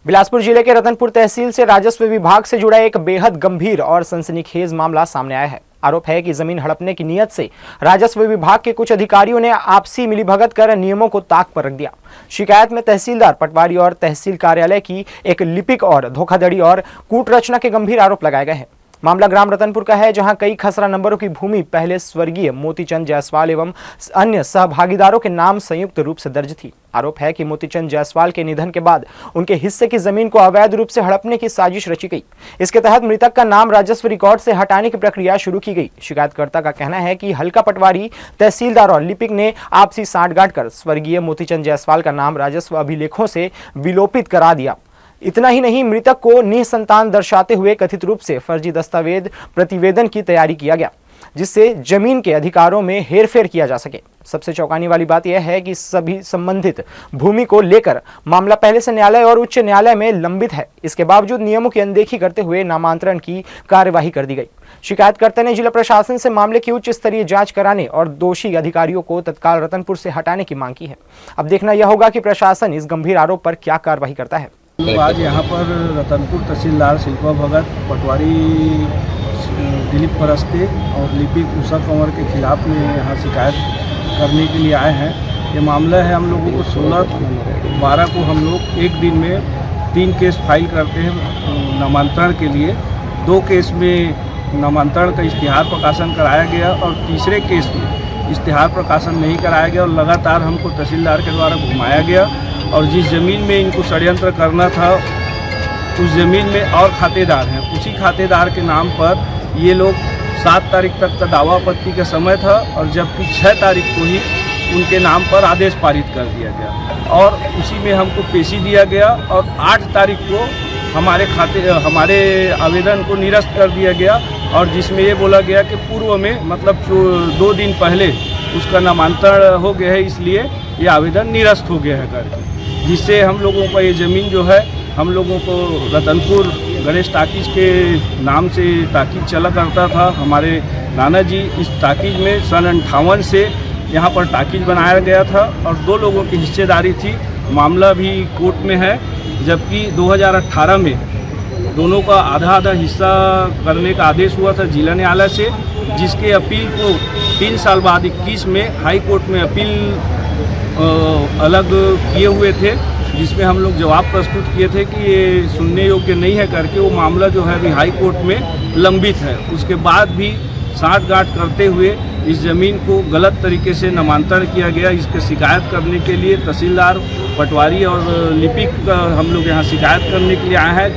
बिलासपुर जिले के रतनपुर तहसील से राजस्व विभाग से जुड़ा एक बेहद गंभीर और सनसनीखेज मामला सामने आया है। आरोप है कि जमीन हड़पने की नीयत से राजस्व विभाग के कुछ अधिकारियों ने आपसी मिलीभगत कर नियमों को ताक पर रख दिया। शिकायत में तहसीलदार, पटवारी और तहसील कार्यालय की एक लिपिक और धोखाधड़ी और कूटरचना के गंभीर आरोप लगाए गए हैं। मामला ग्राम रतनपुर का है, जहां कई खसरा नंबरों की भूमि पहले स्वर्गीय मोतीचंद जायसवाल एवं अन्य सहभागीदारों के नाम संयुक्त रूप से दर्ज थी। आरोप है कि मोतीचंद जायसवाल के निधन के बाद उनके हिस्से की जमीन को अवैध रूप से हड़पने की साजिश रची गई। इसके तहत मृतक का नाम राजस्व रिकॉर्ड से हटाने की प्रक्रिया शुरू की गई। शिकायतकर्ता का कहना है कि हल्का पटवारी, तहसीलदार और लिपिक ने आपसी सांठगांठ कर स्वर्गीय मोतीचंद जायसवाल का नाम राजस्व अभिलेखों से विलोपित करा दिया। इतना ही नहीं, मृतक को निसंतान दर्शाते हुए कथित रूप से फर्जी दस्तावेज प्रतिवेदन की तैयारी किया गया, जिससे जमीन के अधिकारों में हेरफेर किया जा सके। सबसे चौंकाने वाली बात यह है कि सभी संबंधित भूमि को लेकर मामला पहले से न्यायालय और उच्च न्यायालय में लंबित है। इसके बावजूद नियमों की अनदेखी करते हुए नामांतरण की कार्यवाही कर दी गई। शिकायतकर्ता ने जिला प्रशासन से मामले की उच्च स्तरीय जांच कराने और दोषी अधिकारियों को तत्काल रतनपुर से हटाने की मांग की है। अब देखना यह होगा कि प्रशासन इस गंभीर आरोप पर क्या कार्रवाई करता है। आज यहाँ पर रतनपुर तहसीलदार शिल्पा भगत, पटवारी दिलीप परस्ते और लिपिक उषा कंवर के खिलाफ में यहाँ शिकायत करने के लिए आए हैं। ये मामला है, हम लोगों को 16/12 को हम लोग एक दिन में 3 केस फाइल करते हैं नामांतरण के लिए। 2 केस में नामांतरण का इश्तिहार प्रकाशन कराया गया और तीसरे केस में इश्तिहार प्रकाशन नहीं कराया गया और लगातार हमको तहसीलदार के द्वारा घुमाया गया। और जिस ज़मीन में इनको षड्यंत्र करना था, उस ज़मीन में और खातेदार हैं। उसी खातेदार के नाम पर ये लोग 7 तारीख तक का दावा आपत्ति का समय था और जबकि 6 तारीख को ही उनके नाम पर आदेश पारित कर दिया गया और उसी में हमको पेशी दिया गया और 8 तारीख को हमारे आवेदन को निरस्त कर दिया गया और जिसमें ये बोला गया कि पूर्व में मतलब 2 दिन पहले उसका नामांतरण हो गया है, इसलिए ये आवेदन निरस्त हो गया है करके, जिससे हम लोगों का ये ज़मीन जो है, हम लोगों को रतनपुर गणेश टाकीज के नाम से ताकीज चला करता था। हमारे नाना जी इस ताकीज में सन 58 से यहाँ पर ताकीज बनाया गया था और 2 लोगों की हिस्सेदारी थी। मामला भी कोर्ट में है, जबकि 2018 में दोनों का आधा हिस्सा करने का आदेश हुआ था जिला न्यायालय से, जिसके अपील को 3 साल बाद 21 में हाई कोर्ट में अपील अलग किए हुए थे, जिसमें हम लोग जवाब प्रस्तुत किए थे कि ये सुनने योग्य नहीं है करके। वो मामला जो है अभी हाई कोर्ट में लंबित है। उसके बाद भी सांठगांठ करते हुए इस ज़मीन को गलत तरीके से नामांतरण किया गया। इसकी शिकायत करने के लिए तहसीलदार, पटवारी और लिपिक का हम लोग यहाँ शिकायत करने के लिए आए हैं।